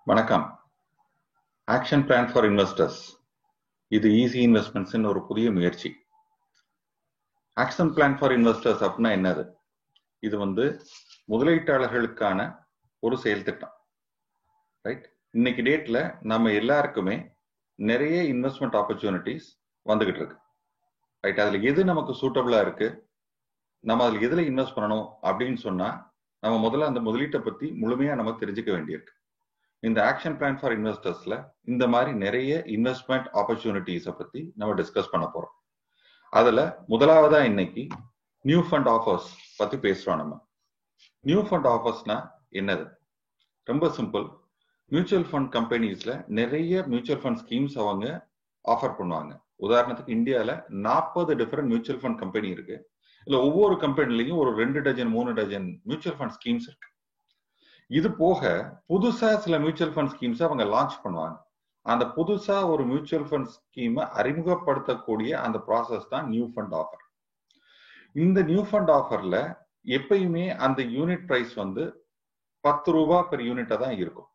வணக்கம். Action plan for investors. இது easy investments ஒரு புதிய முயற்சி. ஆக்ஷன் பிளான் ஃபார் இன்வெஸ்டர்ஸ் அப்படின்னா என்னது? இது முதலீட்டாளர்களுக்கான ஒரு செயல் திட்டம். ரைட். இன்னைக்கு டேட்ல நம்ம எல்லாருக்குமே நிறைய இன்வெஸ்ட்மெண்ட் ஆப்பர்ச்சுனிட்டிஸ் வந்துகிட்டு இருக்கு. ரைட். அதுல எது நமக்கு சூட்டபிளா இருக்கு, நம்ம அதுல எதுல இன்வெஸ்ட் பண்ணணும் அப்படின்னு சொன்னா நம்ம முதல்ல அந்த முதலீட்டை பத்தி முழுமையா நம்ம தெரிஞ்சுக்க வேண்டியிருக்கு. இந்த ஆக்ஷன் பிளான் ஃபார் இன்வெஸ்டர்ஸ்ல இந்த மாதிரி நிறைய இன்வெஸ்ட்மெண்ட் ஆப்பர்ச்சுனிட்டிஸை பத்தி நம்ம டிஸ்கஸ் பண்ண போறோம். அதுல முதலாவதா இன்னைக்கு நியூ ஃபண்ட் ஆஃபர்ஸ் பத்தி பேசுறோம். நம்ம நியூ ஃபண்ட் ஆஃபர்ஸ்னா என்னது? ரொம்ப சிம்பிள். மியூச்சுவல் ஃபண்ட் கம்பெனிஸ்ல நிறைய மியூச்சுவல் ஃபண்ட் ஸ்கீம்ஸ் அவங்க ஆஃபர் பண்ணுவாங்க. உதாரணத்துக்கு இந்தியாவில் 40 டிஃபரெண்ட் மியூச்சுவல் ஃபண்ட் கம்பெனி இருக்கு. இல்ல ஒவ்வொரு கம்பெனிலையும் ஒரு 2 dozen 3 dozen mutual fund schemes இருக்கு. இது போக புதுசா சில மியூச்சுவல் ஃபண்ட் ஸ்கீம்ஸ் அவங்க லான்ச் பண்ணுவாங்க. அந்த புதுசா ஒரு மியூச்சுவல் ஃபண்ட் ஸ்கீமை அறிமுகப்படுத்தக்கூடிய அந்த ப்ராசஸ் தான் நியூ ஃபண்ட் ஆஃபர். இந்த நியூ ஃபண்ட் ஆஃபர்ல எப்பயுமே அந்த யூனிட் பிரைஸ் 10 ரூபாய் பெர் யூனிட்டா தான் இருக்கும்.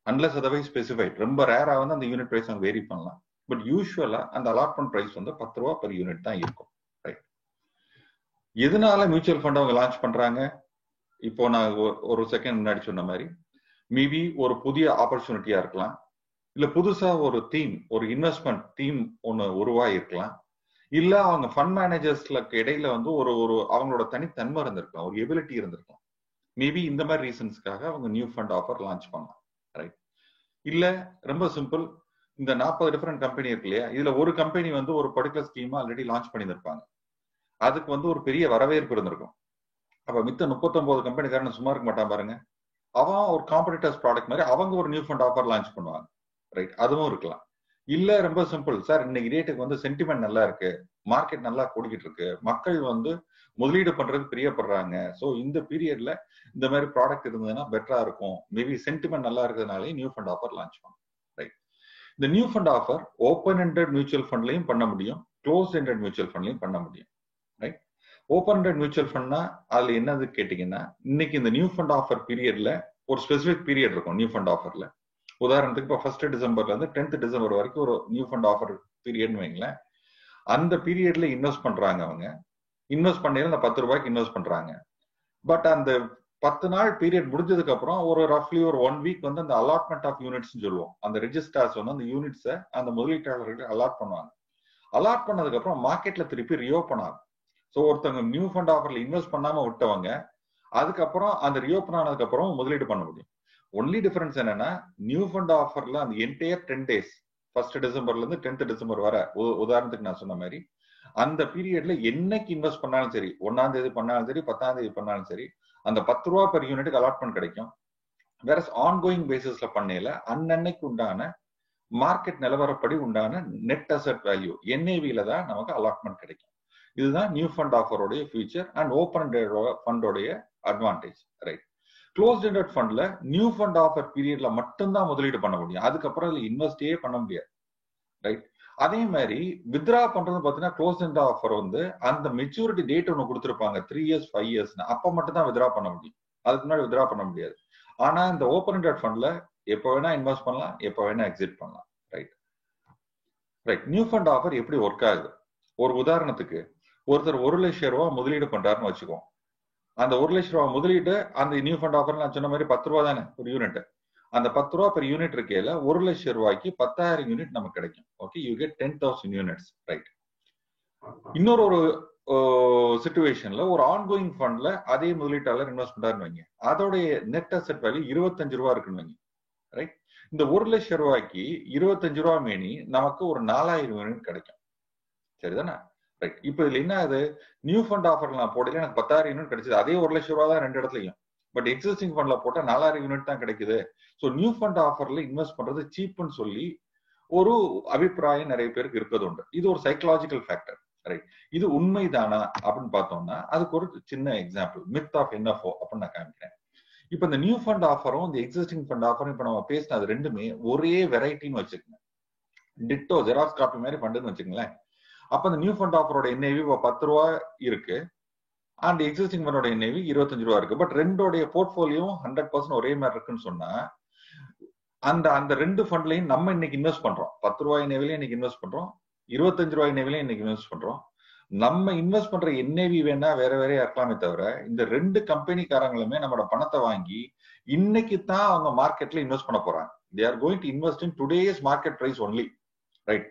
Unless otherwise specified. ரொம்ப ரேரா அந்த யூனிட் பிரைஸ் அவங்க வேரி பண்ணலாம். பட் யூஸ்வலா அந்த அலாட்மெண்ட் பிரைஸ் 10 ரூபாய் பெர் யூனிட் தான் இருக்கும். ரைட். எதனால மியூச்சுவல் ஃபண்ட் அவங்க லான்ச் பண்றாங்க? இப்போ நான் ஒரு செகண்ட் முன்னாடி சொன்ன மாதிரி மேபி ஒரு புதிய ஆப்பர்ச்சுனிட்டியா இருக்கலாம், இல்ல புதுசா ஒரு தீம், ஒரு இன்வெஸ்ட்மெண்ட் தீம் ஒன்னு உருவாயிருக்கலாம், இல்ல அவங்க ஃபண்ட் மேனேஜர்ஸ்க்கு இடையில ஒரு அவங்களோட தனித்தன்மை இருந்திருக்கலாம், ஒரு எபிலிட்டி இருந்திருக்கலாம். மேபி இந்த மாதிரி ரீசன்ஸ்க்காக அவங்க நியூ ஃபண்ட் ஆஃபர் லான்ச் பண்ணலாம். ரைட். இல்ல ரொம்ப சிம்பிள், இந்த 40 டிஃபரெண்ட் கம்பெனி இருக்கு இல்லையா, இதுல ஒரு கம்பெனி ஒரு பர்டிகுலர் ஸ்கீமா ஆல்ரெடி லான்ச் பண்ணியிருப்பாங்க. அதுக்கு ஒரு பெரிய வரவேற்பு இருந்திருக்கும். அப்ப மித்த 39 கம்பெனிக்காரன் சும்மா இருக்க மாட்டான் பாருங்க. அவன் ஒரு காம்படிட்டர்ஸ் ப்ராடக்ட் மாதிரி அவங்க ஒரு நியூ ஃபண்ட் ஆஃபர் லான்ச் பண்ணுவாங்க. ரைட். அதுவும் இருக்கலாம். இல்ல ரொம்ப சிம்பிள், சார் இன்னைக்கு ரேட்டுக்கு சென்டிமெண்ட் நல்லா இருக்கு, மார்க்கெட் நல்லா கூடிக்கிட்டு இருக்கு, மக்கள் முதலீடு பண்றதுக்கு பிரியப்படுறாங்க, சோ இந்த பீரியட்ல இந்த மாதிரி ப்ராடக்ட் இருந்ததுன்னா பெட்டரா இருக்கும், மேபி சென்டிமெண்ட் நல்லா இருக்கிறதுனாலே நியூ ஃபண்ட் ஆஃபர் லான்ச் பண்ணும். ரைட். இந்த new fund offer open ended mutual ஃபண்ட்லயும் பண்ண முடியும், க்ளோஸ் எண்டட் மியூச்சுவல் ஃபண்ட்லயும் பண்ண முடியும். ரைட். ஓப்பன் எண்டட் மியூச்சுவல் ஃபண்ட்னா அதுல என்னது கேட்டீங்கன்னா, இன்னைக்கு இந்த நியூ ஃபண்ட் ஆஃபர் பீரியட்ல ஒரு ஸ்பெசிபிக் பீரியட் இருக்கும் நியூ ஃபண்ட் ஆஃபர்ல. உதாரணத்துக்கு இப்போ 1 டிசம்பர்ல இருந்து 10th டிசம்பர் வரைக்கும் ஒரு நியூ ஃபண்ட் ஆஃபர் பீரியட்னு வைங்களேன். அந்த பீரியட்ல இன்வெஸ்ட் பண்றாங்க. அவங்க இன்வெஸ்ட் பண்ணி அந்த 10 ரூபாய்க்கு இன்வெஸ்ட் பண்றாங்க. பட் அந்த 10 நாள் பீரியட் முடிஞ்சதுக்கு அப்புறம் ஒரு ரஃப்லி ஒரு 1 வீக் அந்த அலாட்மெண்ட் ஆஃப் யூனிட்ஸ் சொல்லுவோம். அந்த ரெஜிஸ்டர்ஸ் அந்த யூனிட்ஸை அந்த முதலீட்டாளர்களுக்கு அலாட் பண்ணுவாங்க. அலாட் பண்ணதுக்கு அப்புறம் மார்க்கெட்ல திருப்பி ரியோபன் ஆகும். ஸோ ஒருத்தவங்க நியூ ஃபண்ட் ஆஃபர்ல இன்வெஸ்ட் பண்ணாம விட்டவங்க அதுக்கப்புறம் அந்த ரியோபன் ஆனதுக்கு அப்புறம் முதலீடு பண்ண முடியும். ஒன்லி டிஃபரன்ஸ் என்னன்னா, நியூ ஃபண்ட் ஆஃபர்ல அந்த என்டையர் 10 டேஸ் 1 டிசம்பர்ல இருந்து 10th டிசம்பர் வர, உதாரணத்துக்கு நான் சொன்ன மாதிரி அந்த பீரியட்ல என்னைக்கு இன்வெஸ்ட் பண்ணாலும் சரி, 1ஆம் தேதி பண்ணாலும் சரி, 10ஆம் தேதி பண்ணாலும் சரி, அந்த 10 ரூபாய் பெர் யூனிட்டுக்கு அலாட்மெண்ட் கிடைக்கும். வேற ஆன்கோயிங் பேசிஸ்ல பண்ணையில அன்னன்னைக்கு உண்டான மார்க்கெட் நிலவரப்படி உண்டான நெட் அசெட் வேல்யூ NAV-ல தான் நமக்கு அலாட்மெண்ட் கிடைக்கும். இதுதான் நியூ ஃபண்ட் ஆஃபரோடைய ஃபியூச்சர் அண்ட் ஓப்பன் ஃபண்டோடைய அட்வான்டேஜ். ரைட். க்ளோஸ்ட் எண்டட் ஃபண்ட்ல நியூ ஃபண்ட் ஆஃபர் பீரியட்ல மட்டும்தான் முதலீடு பண்ண முடியும், அதுக்கப்புறம் இதுல இன்வெஸ்டே பண்ண முடியாது. ரைட். அதே மாதிரி வித்ரா பண்றது பாத்தீங்கன்னா, க்ளோஸ்ட் எண்டட் ஆஃபர் அந்த மெச்சூரிட்டி டேட் ஒன்று கொடுத்துருப்பாங்க, 3 years 5 years, அப்ப மட்டும் தான் வித்ரா பண்ண முடியும், அதுக்கு முன்னாடி வித்ரா பண்ண முடியாது. ஆனா இந்த ஓப்பன் எண்டட் ஃபண்ட்ல எப்ப வேணா இன்வெஸ்ட் பண்ணலாம், எப்ப வேணா எக்ஸிட் பண்ணலாம். Right. Right. New fund offer எப்படி ஒர்க் ஆகுது? ஒரு உதாரணத்துக்கு ஒருத்தர் 1 லட்சம் ரூபாய் முதலீடு பண்றாருன்னு வச்சுக்கோம். அந்த 1 லட்சம் ரூபாய் முதலீடு அந்த நியூ ஃபண்ட் ஆஃபர் நான் சொன்ன மாதிரி 10 ரூபாய் தானே ஒரு யூனிட். அந்த 10 ரூபாய் பெர் யூனிட் இருக்கையில 1 லட்சம் ரூபாய்க்கு 10,000 யூனிட் நமக்கு கிடைக்கும். Okay, you get 10,000 units. Right. இன்னொரு ஒரு சிச்சுவேஷன்ல ஒரு ஆன்கோயிங் ஃபண்ட்ல அதே முதலீட்டாளர் இன்வெஸ்ட் பண்றாருன்னு வைங்க, அதோடைய நெட் அசெட் வேல்யூ 25 ரூபாய் இருக்குன்னு வைங்க. ரைட். இந்த 1 லட்சம் ரூபாய்க்கு 25 ரூபாய் மேனி நமக்கு ஒரு 4,000 யூனிட் கிடைக்கும். சரிதானே? ரைட். இப்போ இதுல என்ன ஆகுது, நியூ ஃபண்ட் ஆஃபர்ல நான் போடல, எனக்கு 10,000 யூனிட் கிடைச்சது, அதே 1 லட்சம் ரூபாய் தான் 2 இடத்துலயும். பட் எக்ஸிஸ்டிங் ஃபண்ட்ல போட்டா 4,000 யூனிட் தான் கிடைக்குது. ஸோ நியூ ஃபண்ட் ஆஃபர்ல இன்வெஸ்ட் பண்றது சீப்னு சொல்லி ஒரு அபிப்பிராயம் நிறைய பேருக்கு இருக்கிறது உண்டு. இது ஒரு சைக்கலாஜிக்கல் ஃபேக்டர். ரைட். இது உண்மைதானா அப்படின்னு பார்த்தோம்னா அதுக்கு ஒரு சின்ன எக்ஸாம்பிள், மித் ஆஃப் NFO அப்படின்னு நான் காமிக்கிறேன். இப்போ இந்த நியூ ஃபண்ட் ஆஃபரும் இந்த எக்ஸிஸ்டிங் ஃபண்ட் ஆஃபரும் இப்போ நம்ம பேசின அது ரெண்டுமே ஒரே வெரைட்டின்னு வச்சுக்கோங்க. டிட்டோ ஜெராக்ஸ் காப்பி மாதிரி ஃபண்டுன்னு வச்சுக்கோங்களேன். அப்ப அந்த நியூ ஃபண்ட் ஆஃபரோட NAV 10 ரூபாய் இருக்கு, அண்ட் எக்ஸிஸ்டிங் ஃபண்டோட NAV 25 ரூபாய் இருக்கு. பட் ரெண்டோடைய போர்ட்போலியோ 100% ஒரே மாதிரி இருக்குன்னு சொன்னா அந்த அந்த 2 ஃபண்ட்லையும் நம்ம இன்னைக்கு இன்வெஸ்ட் பண்றோம். 10 ரூபாய் NAV இன்னைக்கு இன்வெஸ்ட் பண்றோம், 25 ரூபாய் NAV இன்னைக்கு இன்வெஸ்ட் பண்றோம். நம்ம இன்வெஸ்ட் பண்ற NAV வேணா வேற வேற இருக்கலாமே தவிர இந்த 2 கம்பெனிக்காரங்களுமே நம்மளோட பணத்தை வாங்கி இன்னைக்கு தான் அவங்க மார்க்கெட்ல இன்வெஸ்ட் பண்ண போறாங்க. they are going to invest in today's market price only, right?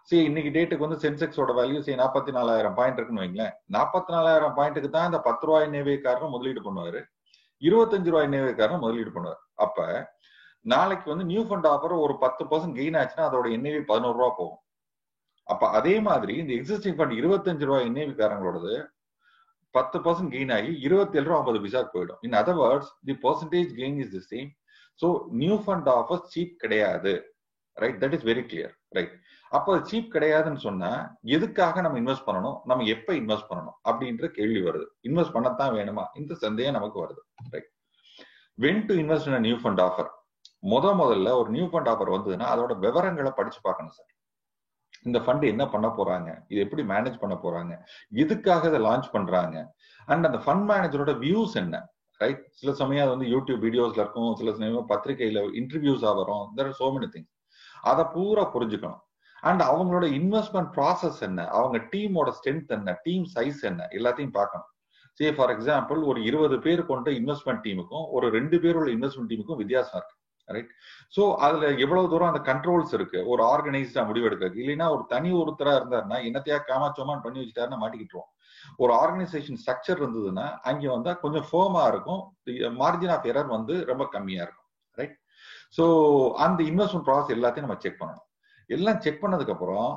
சரி, இன்னைக்கு டேட்டுக்கு வந்து சென்செக்ஸோட வேல்யூ 44,000 பாயிண்ட் இருக்குன்னு வைங்களேன். 44,000 பாயிண்ட்டுக்கு தான் இந்த 10 ரூபாய் NAV காரரும் முதலீடு பண்ணுவாரு, 25 ரூபாய் NAV காரரும் முதலீடு பண்ணுவார். அப்ப நாளைக்கு வந்து நியூ ஃபண்ட் ஆஃபர் ஒரு 10% கெயின் ஆச்சுன்னா அதோட NAV 11 ரூபா போகும். அப்ப அதே மாதிரி இந்த எக்ஸிஸ்டிங் ஃபண்ட் 25 ரூபாய் NAV காரங்களோடது 10% கெயின் ஆகி 27 ரூபா 50 பைசாக்கு போயிடும். In other words the percentage gain is the same. So new fund offer cheap கிடையாது, right? That is very clear, right? அப்போ அது சீப் கிடையாதுன்னு சொன்னா எதுக்காக நம்ம இன்வெஸ்ட் பண்ணணும், நம்ம எப்ப இன்வெஸ்ட் பண்ணணும் அப்படின்ற கேள்வி வருது. இன்வெஸ்ட் பண்ணத்தான் வேணுமா, இந்த சந்தேகம் நமக்கு வருது, right? when to invest in a new fund offer? முதல்ல ஒரு நியூ ஃபண்ட் ஆஃபர் வந்ததுன்னா அதோட விவரங்களை படிச்சு பார்க்கணும் சார். இந்த ஃபண்ட் என்ன பண்ண போறாங்க, இது எப்படி மேனேஜ் பண்ண போறாங்க, எதுக்காக இதை லான்ச் பண்றாங்க, அண்ட் அந்த ஃபண்ட் மேனேஜரோட வியூஸ் என்ன, ரைட்? சில சமயம் அது வந்து யூடியூப் வீடியோஸ்ல இருக்கும், சில சமயம் பத்திரிகையில இன்டர்வியூஸா வரும். there are so many things. அதை பூரா புரிஞ்சுக்கணும். அண்ட் அவங்களோட இன்வெஸ்ட்மெண்ட் ப்ராசஸ் என்ன, அவங்க டீமோட ஸ்ட்ரென்த் என்ன, டீம் சைஸ் என்ன, எல்லாத்தையும் பார்க்கணும். சே ஃபார் எக்ஸாம்பிள் ஒரு 20 பேர் கொண்ட இன்வெஸ்ட்மெண்ட் டீமுக்கும் ஒரு 2 பேர் உள்ள இன்வெஸ்ட்மெண்ட் டீமுக்கும் வித்தியாசம் இருக்கு, ரைட்? சோ அதுல எவ்வளவு தூரம் அந்த கண்ட்ரோல்ஸ் இருக்கு ஒரு ஆர்கனைஸ்டா முடிவெடுக்க. இல்லைன்னா ஒரு தனி ஒருத்தரா இருந்தாருன்னா என்னத்தையா காமாச்சோமான்னு பண்ணி வச்சுட்டாருன்னா மாட்டிக்கிட்டுருவோம். ஒரு ஆர்கனைசேஷன் ஸ்ட்ரக்சர் இருந்ததுன்னா அங்க வந்தா கொஞ்சம் ஃபேமா இருக்கும், மார்ஜின் ஆஃப் எரர் வந்து ரொம்ப கம்மியா இருக்கும், ரைட்? சோ அந்த இன்வெஸ்ட்மெண்ட் ப்ராசஸ் எல்லாத்தையும் நம்ம செக் பண்ணணும். எல்லாம் செக் பண்ணதுக்கு அப்புறம்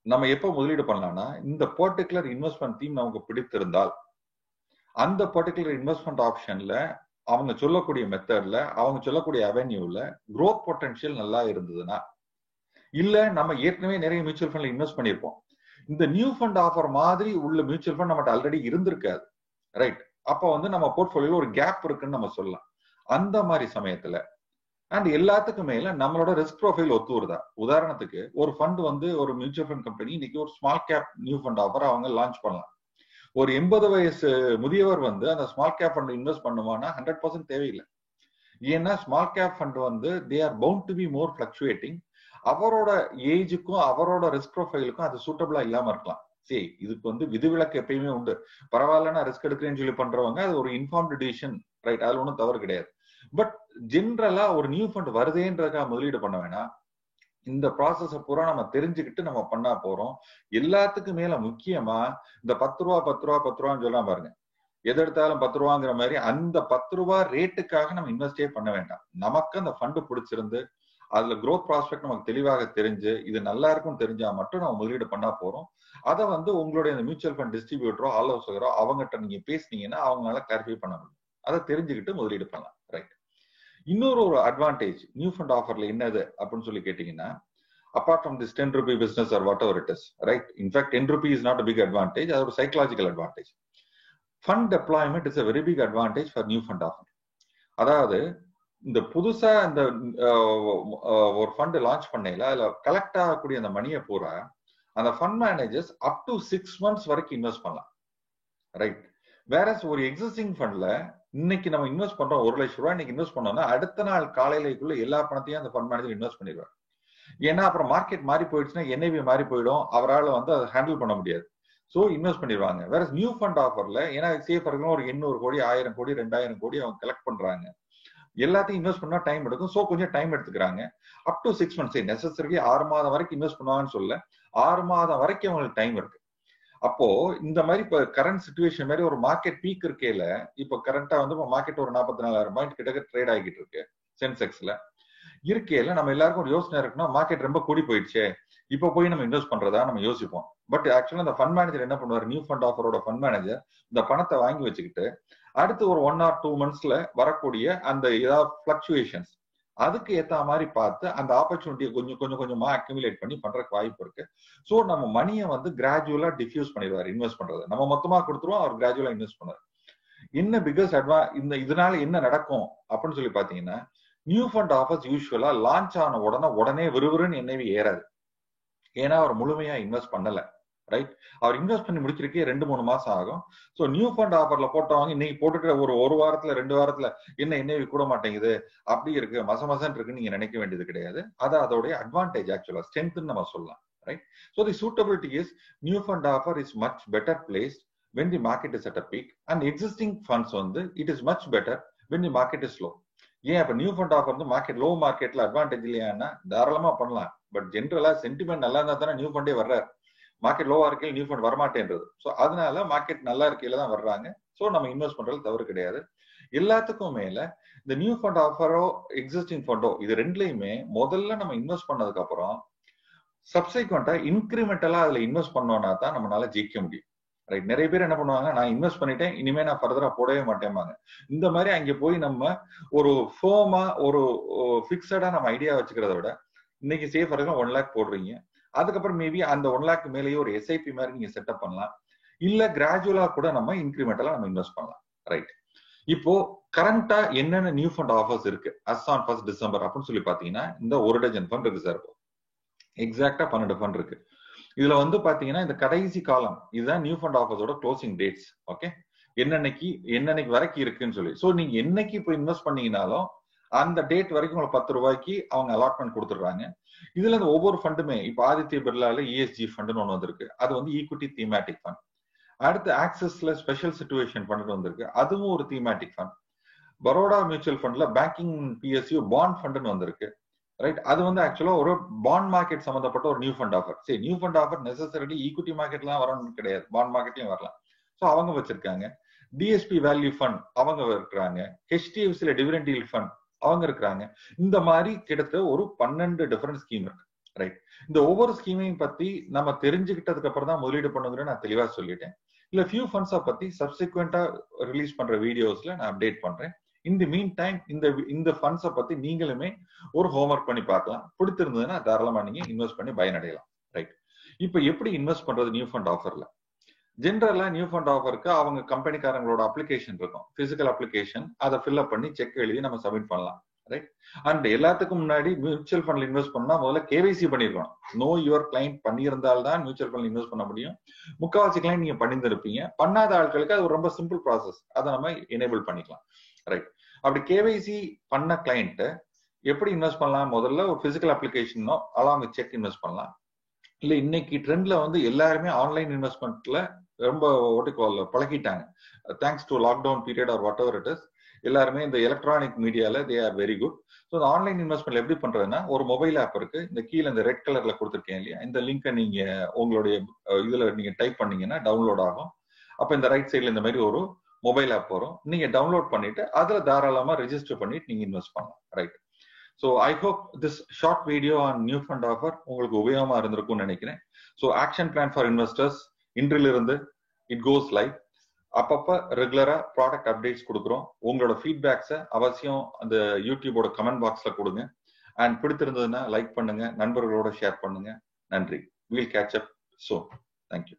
நம்ம எப்ப முதலீடு பண்ணலாம்னா, இந்த பர்டிகுலர் இன்வெஸ்ட்மெண்ட் தீம் நமக்கு பிடித்திருந்தால் அந்த பர்டிகுலர் இன்வெஸ்ட்மெண்ட் ஆப்ஷன்ல அவங்க சொல்லக்கூடிய மெத்தட்ல அவங்க சொல்லக்கூடிய அவென்யூல growth பொட்டன்ஷியல் நல்லா இருந்ததுன்னா, இல்ல நம்ம ஏற்கனவே நிறைய மியூச்சுவல் ஃபண்ட்ல இன்வெஸ்ட் பண்ணிருப்போம், இந்த நியூ ஃபண்ட் ஆஃபர் மாதிரி உள்ள மியூச்சுவல் ஃபண்ட் நம்மகிட்ட ஆல்ரெடி இருந்திருக்காது, ரைட்? அப்ப வந்து நம்ம போர்ட்ஃபோலியோல ஒரு கேப் இருக்குன்னு நம்ம சொல்லலாம். அந்த மாதிரி சமயத்துல அண்ட் எல்லாத்துக்கும் மேல நம்மளோட ரிஸ்க் ப்ரொஃபைல் ஒத்து வருதா. உதாரணத்துக்கு ஒரு ஃபண்ட் வந்து ஒரு மியூச்சுவல் ஃபண்ட் கம்பெனி இன்னைக்கு ஒரு small cap new fund offer அவங்க லான்ச் பண்ணலாம். ஒரு 80 வயசு முதியவர் வந்து அந்த ஸ்மால் கேப் ஃபண்ட் இன்வெஸ்ட் பண்ணுவானா 100% தேவையில்லை. ஏன்னா ஸ்மால் கேப் ஃபண்ட் வந்து they are bound to be more fluctuating. அவரோட ஏஜுக்கும் அவரோட ரிஸ்க் ப்ரொஃபைலுக்கும் அது சூட்டபிளா இல்லாம இருக்கலாம். சரி, இதுக்கு வந்து விதிவிலக்கு எப்பயுமே உண்டு. பரவாயில்ல நான் ரிஸ்க் எடுக்கிறேன்னு சொல்லி பண்றவங்க அது ஒரு இன்ஃபார்ம்டு டிசிஷன், ரைட்? அதுல ஒன்றும் தவறு கிடையாது. பட் ஜென்ரலா ஒரு நியூ ஃபண்ட் வருதேன்றதுக்காக முதலீடு பண்ண வேணாம். இந்த ப்ராசஸ் பூரா நம்ம தெரிஞ்சுக்கிட்டு நம்ம பண்ணா போறோம். எல்லாத்துக்கும் மேல முக்கியமா இந்த 10 ரூபா 10 ரூபா 10 ரூபான்னு சொல்லலாம் பாருங்க. எது எடுத்தாலும் 10 ரூபாங்கிற மாதிரி அந்த 10 ரூபாய் ரேட்டுக்காக நம்ம இன்வெஸ்டே பண்ண வேண்டாம். நமக்கு அந்த ஃபண்ட் பிடிச்சிருந்து அதுல growth ப்ராஸ்பெக்ட் நமக்கு தெளிவாக தெரிஞ்சு இது நல்லா இருக்கும்னு தெரிஞ்சா மட்டும் நம்ம முதலீடு பண்ணா போறோம். அதை வந்து உங்களுடைய இந்த மியூச்சுவல் ஃபண்ட் டிஸ்ட்ரிபியூட்டரோ ஆலோசகரோ அவங்ககிட்ட நீங்க பேசினீங்கன்னா அவங்களால கிளாரிஃபை பண்ண முடியும். அதை தெரிஞ்சுக்கிட்டு முதலீடு பண்ணலாம், ரைட்? இன்னொரு அட்வான்டேஜ் நியூ ஃபண்ட் ஆஃபர்ல என்னது அப்படின்னு சொல்லி கேட்டீங்கன்னா, apart from this 10 rupee business or whatever it is, right? In fact 10 rupee is not a big advantage, அது ஒரு psychological advantage. Fund deployment is a very big advantage for new fund offer. அதாவது இந்த புதுசா இந்த ஒரு fund launch பண்ணையில அதுல collect ஆகக்கூடிய அந்த மணியை பூரா அந்த fund managers up to 6 months வரைக்கும் இன்வெஸ்ட் பண்ணலாம், ரைட்? வேற ஒரு எக்ஸிஸ்டிங் ஃபண்ட்ல இன்னைக்கு நம்ம இன்வெஸ்ட் பண்றோம் 1 லட்சம் ரூபாய் இன்னைக்கு இன்வெஸ்ட் பண்ணோம்னா அடுத்த நாள் காலையிலக்குள்ள எல்லா பணத்தையும் அந்த ஃபண்ட் மேனேஜர் இன்வெஸ்ட் பண்ணிடுவார். ஏன்னா அப்புறம் மார்க்கெட் மாறி போயிடுச்சுன்னா NAV மாறி போயிடும், அவரால் வந்து அதை ஹேண்டில் பண்ண முடியாது. ஸோ இன்வெஸ்ட் பண்ணிடுவாங்க. வேற நியூ ஃபண்ட் ஆஃபர்ல ஏன்னா சேஃப் இருக்கும் ஒரு 800 கோடி 1000 கோடி 2000 கோடி அவங்க கலெக்ட் பண்றாங்க, எல்லாத்தையும் இன்வெஸ்ட் பண்ணா டைம் எடுக்கும். ஸோ கொஞ்சம் டைம் எடுத்துக்கிறாங்க. அப் டு 6 months, நெசசரி 6 மாதம் வரைக்கும் இன்வெஸ்ட் பண்ணுவாங்கன்னு சொல்ல, 6 மாதம் வரைக்கும் அவங்களுக்கு டைம் இருக்கு. அப்போ இந்த மாதிரி இப்ப கரண்ட் சிச்சுவேஷன் மாதிரி ஒரு மார்க்கெட் பீக் இருக்கையில இப்ப கரண்டா வந்து மார்க்கெட் ஒரு 44,000 பாயிண்ட் கிட்ட ட்ரேட் ஆகிட்டு இருக்கு சென்செக்ஸ்ல இருக்கையில நம்ம எல்லாருக்கும் ஒரு யோசனை இருக்குன்னா மார்க்கெட் ரொம்ப கூடி போயிடுச்சு இப்ப போய் நம்ம இன்வெஸ்ட் பண்றதா நம்ம யோசிப்போம். பட் ஆக்சுவலா இந்த ஃபண்ட் மேனேஜர் என்ன பண்ணுவார், நியூ ஃபண்ட் ஆஃபரோட ஃபண்ட் மேனேஜர் இந்த பணத்தை வாங்கி வச்சுக்கிட்டு அடுத்து ஒரு 1 or 2 monthsல வரக்கூடிய அந்த ஏதாவது பிளக்சுவேஷன்ஸ் அதுக்கு ஏத்த மாதிரி பார்த்து அந்த ஆப்பர்ச்சுனிட்டியை கொஞ்சம் கொஞ்சமா அக்யூமுலேட் பண்ணி பண்றதுக்கு வாய்ப்பு இருக்கு. ஸோ நம்ம மணியை வந்து கிராஜுவலா டிஃப்யூஸ் பண்ணிடுவார். இன்வெஸ்ட் பண்றது நம்ம மொத்தமா கொடுத்துருவோம், அவர் கிராஜுவலா இன்வெஸ்ட் பண்ணுவார். என்ன பிகஸ்ட் இதனால என்ன நடக்கும் அப்படின்னு சொல்லி பாத்தீங்கன்னா, நியூ ஃபண்ட் ஆஃபர்ஸ் யூஸ்வலா லான்ச் ஆன உடனே விறுவிறுன்னு NAV ஏறாது. ஏன்னா அவர் முழுமையா இன்வெஸ்ட் பண்ணல, ரைட். அவர் இன்வெஸ்ட் பண்ணி முடிக்கிறதுக்கே 2-3 மாசம் ஆகும். ஸோ நியூ ஃபண்ட் ஆஃபர்ல போட்டவங்க இன்னைக்கு போட்டுட்டு ஒரு வாரத்துல 2 வாரத்துல என்ன கூட மாட்டேங்குது, அப்படி இருக்கு, மசன்னு இருக்குன்னு நீங்க நினைக்க வேண்டியது கிடையாது. அது அதோடைய அட்வான்டேஜ், ஆக்சுவலா ஸ்ட்ரென்த்னு நம்ம சொல்லலாம். Right. So the suitability is new fund offer is much better placed when the market is at a peak, and existing funds வந்து it is much better when the market is low. ஏன் அப்ப new fund offer வந்து market low மார்க்கெட்ல advantage இல்லையான்னா தாராளமா பண்ணலாம். But ஜென்ரலா sentiment நல்லா இருந்தா தானே நியூ ஃபண்டே வர்றாரு. மார்க்கெட் லோவா இருக்கையில் நியூ ஃபண்ட் வரமாட்டேன்றது. ஸோ அதனால மார்க்கெட் நல்லா இருக்கையில தான் வர்றாங்க. ஸோ நம்ம இன்வெஸ்ட் பண்றது தவறு கிடையாது. எல்லாத்துக்கும் மேல இந்த நியூ ஃபண்ட் ஆஃபரோ எக்ஸிஸ்டிங் ஃபண்டோ இது ரெண்டுலயுமே முதல்ல நம்ம இன்வெஸ்ட் பண்ணதுக்கு அப்புறம் சப்சிக்வெண்டா இன்கிரிமெண்டலா அதுல இன்வெஸ்ட் பண்ணோம்னா தான் நம்மளால ஜெயிக்க முடியும். ரைட். நிறைய பேர் என்ன பண்ணுவாங்க, நான் இன்வெஸ்ட் பண்ணிட்டேன் இனிமே நான் ஃபர்தரா போடவே மாட்டேன்பாங்க. இந்த மாதிரி அங்கே போய் நம்ம ஒரு ஃபோமா ஒரு பிக்சடா நம்ம ஐடியா வச்சுக்கிறத விட இன்னைக்கு சேஃப் வரைக்கும் 1 lakh போடுறீங்க, அதுக்கப்புறம் மேபி அந்த 1 lakh மேலேயே ஒரு எஸ்ஐபி மாதிரி நீங்க செட்டப் பண்ணலாம். இல்ல கிராஜுவலா கூட நம்ம இன்கிரிமெண்டலா நம்ம இன்வெஸ்ட் பண்ணலாம். ரைட். இப்போ கரண்டா என்னென்ன நியூ ஃபண்ட் ஆஃபர்ஸ் இருக்கு அஸ் ஆன் 1st December அப்படின்னு சொல்லி பாத்தீங்கன்னா இந்த 1 டஜன் ஃபண்ட் இருக்கு சார். எக்ஸாக்டா 12 ஃபண்ட் இருக்கு. இதுல வந்து பாத்தீங்கன்னா இந்த கடைசி காலம் இதுதான் நியூ ஃபண்ட் ஆஃபர்ஸோட க்ளோசிங் டேட்ஸ். ஓகே. என்னன்னைக்கு வரைக்கும் இருக்குன்னு சொல்லி. சோ நீங்க என்னைக்கு இப்போ இன்வெஸ்ட் பண்ணீங்கனாலும் அந்த டேட் வரைக்கும் உங்களுக்கு 10 ரூபாய்க்கு அவங்க அலாட்மெண்ட் கொடுத்துடுறாங்க. இதுல இந்த ஒவ்வொரு ஃபண்டுமே இப்போ ஆதித்ய பிர்லால ESG ஃபண்டுன்னு ஒன்று வந்திருக்கு. அது வந்து ஈக்விட்டி தீமேட்டிக் ஃபண்ட். அடுத்து ஆக்சிஸ்ல ஸ்பெஷல் சிச்சுவேஷன் ஃபண்ட் வந்திருக்கு. அதுவும் ஒரு தீமேட்டிக் ஃபண்ட். பரோடா மியூச்சுவல் ஃபண்ட்ல பேங்கிங் PSU பாண்ட் ஃபண்டுன்னு வந்திருக்கு. ரைட். அது வந்து ஆக்சுவலா ஒரு பாண்ட் மார்க்கெட் சம்பந்தப்பட்ட ஒரு நியூ ஃபண்ட் ஆஃபர். சரி, new fund offer necessarily equity மார்க்கெட்ல தான் வரணும்னு கிடையாது, பாண்ட் மார்க்கெட்லயும் வரலாம். ஸோ அவங்க வச்சிருக்காங்க. DSP வேல்யூ ஃபண்ட் அவங்க இருக்கிறாங்க. HDFCல டிவிடெண்ட் ஈல்ட் ஃபண்ட் அவங்க இருக்கிறாங்க. இந்த மாதிரி கிட்டத்தட்ட ஒரு 12 டிஃபரெண்ட் ஸ்கீம் இருக்கு. ரைட். இந்த ஒவ்வொரு ஸ்கீமையும் பத்தி நம்ம தெரிஞ்சுக்கிட்டதுக்கு அப்புறம் தான் முதலீடு பண்ணுங்கிற நான் தெளிவா சொல்லிட்டேன். இல்ல ஃபியூ ஃபண்ட்ஸை பத்தி சப்சிக்வெண்டா ரிலீஸ் பண்ற வீடியோஸ்ல நான் அப்டேட் பண்றேன். இந்த மீன் டைம் இந்த ஃபண்ட்ஸை பத்தி நீங்களுமே ஒரு ஹோம்ஒர்க் பண்ணி பார்க்கலாம். பிடித்திருந்ததுன்னா தாராளமா நீங்க இன்வெஸ்ட் பண்ணி பயனடையலாம். ரைட். இப்ப எப்படி இன்வெஸ்ட் பண்றது நியூ ஃபண்ட் ஆஃபர்ல? ஜென்ரலா நியூ ஃபண்ட் ஆஃபருக்கு அவங்க கம்பெனிக்காரங்களோட அப்ளிகேஷன் இருக்கும், பிசிக்கல் அப்ளிகேஷன். அதை ஃபில்அப் பண்ணி செக் எழுதி நம்ம சப்மிட் பண்ணலாம். ரைட். அண்ட் எல்லாத்துக்கும் முன்னாடி மியூச்சுவல் ஃபண்ட்ல இன்வெஸ்ட் பண்ணா முதல்ல KYC பண்ணிருக்கணும். நோ யுவர் கிளைண்ட் பண்ணியிருந்தால்தான் மியூச்சுவல் ஃபண்ட்ல இன்வெஸ்ட் பண்ண முடியும். முக்கால்வாசி கிளைண்ட் நீங்க பண்ணியிருந்திருப்பீங்க. பண்ணாத ஆட்களுக்கு அது ரொம்ப சிம்பிள் ப்ராசஸ். அதை நம்ம எனேபிள் பண்ணிக்கலாம். ரைட். அப்படி KYC பண்ண கிளைண்ட் எப்படி இன்வெஸ்ட் பண்ணலாம்? முதல்ல ஒரு பிசிக்கல் அப்ளிகேஷனோ அலாங் வித் செக் இன்வெஸ்ட் பண்ணலாம். இல்ல இன்னைக்கு ட்ரெண்ட்ல வந்து எல்லாருமே ஆன்லைன் இன்வெஸ்ட்மெண்ட்ல ரொம்ப பழகிட்டாங்க. Thanks to lockdown period or whatever it is. எல்லாருமே இந்த எலக்ட்ரானிக் மீடியால they are very good. So இந்த ஆன்லைன் இன்வெஸ்ட்மெண்ட் எப்படி பண்றதுன்னா ஒரு மொபைல் ஆப் இருக்கு. இந்த கீழே இந்த ரெட் கலர்ல கொடுத்துருக்கேன் இல்லையா, இந்த லிங்கை நீங்க உங்களுடைய இதுல நீங்க டைப் பண்ணீங்கன்னா டவுன்லோட் ஆகும். அப்ப இந்த ரைட் சைட்ல இந்த மாதிரி ஒரு மொபைல் ஆப் வரும். நீங்க டவுன்லோட் பண்ணிட்டு அதுல தாராளமா ரெஜிஸ்டர் பண்ணிட்டு நீங்க இன்வெஸ்ட் பண்ணலாம். Right. So I hope this short video on new fund offer உங்களுக்கு உபயோகமா இருந்திருக்கும்னு நினைக்கிறேன். So action plan for investors இன்றிலிருந்து இட் கோஸ் லைவ். அப்பப்ப ரெகுலரா ப்ராடக்ட் அப்டேட்ஸ் கொடுக்குறோம். உங்களோட ஃபீட்பேக்ஸை அவசியம் அந்த யூடியூபோட கமெண்ட் பாக்ஸ்ல கொடுங்க. அண்ட் பிடித்திருந்ததுன்னா லைக் பண்ணுங்க, நண்பர்களோட ஷேர் பண்ணுங்க. நன்றி. வீல் கேட்ச் அப் சூன். தேங்க்யூ.